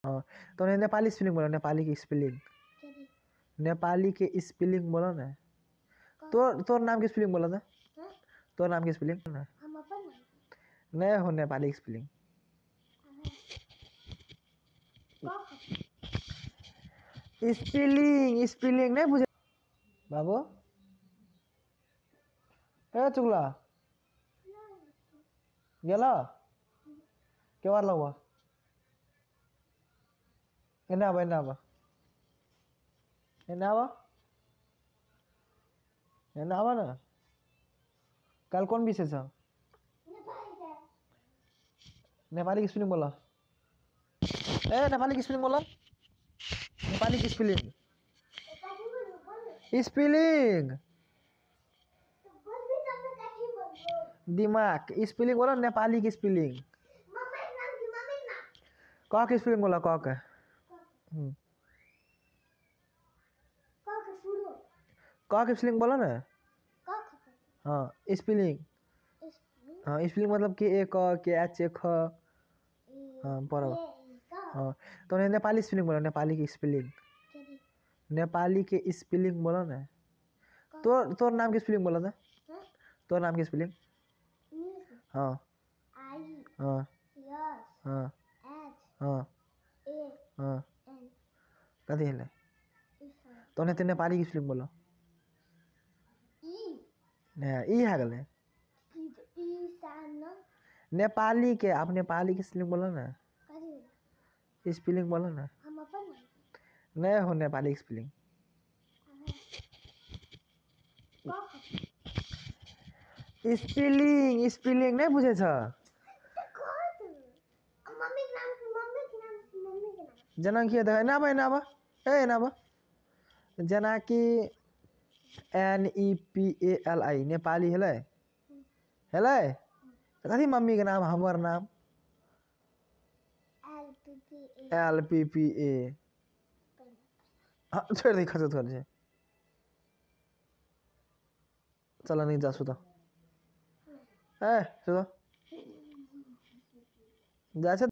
हाँ तो नेपाली स्पेलिंग बोलो, नेपाली की स्पेलिंग, नेपाली के स्पेलिंग बोलो ना। तोर नाम की स्पेलिंग बोलो था, तोर नाम की स्पेलिंग ना। नहीं हो नेपाली स्पेलिंग। स्पेलिंग स्पेलिंग नहीं बुझे बाबू। ए चुगला गेला के बार लगवा एने आवा एने आवा एने आवा एने आवा ना। कल कौन विषय था? नेपाली की स्पेलिंग बोला। ए नेपाली की स्पेलिंग बोला, नेपाली की स्पेलिंग स्पेलिंग दिमाग स्पेलिंग बोला, नेपाली की स्पेलिंग। क की स्पेलिंग बोला, क का क की स्पेलिंग बोला ना। हाँ स्पेलिंग, हाँ स्पेलिंग मतलब के ए क के एच ए ख। हाँ बराबर। हाँ तो नेपाली स्पेलिंग बोला, नेपाली की स्पेलिंग, नेपाली के स्पेलिंग बोला ना। तोर नाम की स्पेलिंग बोला था, तोर नाम की स्पेलिंग। हाँ हाँ हाँ हाँ हाँ कथी है तो नेपाली की स्पेलिंग बोलो। ई है गले नेपाली के, आप नेपाली की स्पेलिंग बोलो ना, स्पेलिंग बोलो ना। नहीं हो नेपाली स्पेलिंग। स्पेलिंग स्पेलिंग नहीं बुझे छ। जना की है ना बा ना बा ए ना बा जना की NEPALI नेपाली हेलै हेलै। कथी मम्मी के नाम, हमर नाम LPPA। हाँ छोड़ दे खसत कर छे। चला नहीं जा सुता ए सुता जा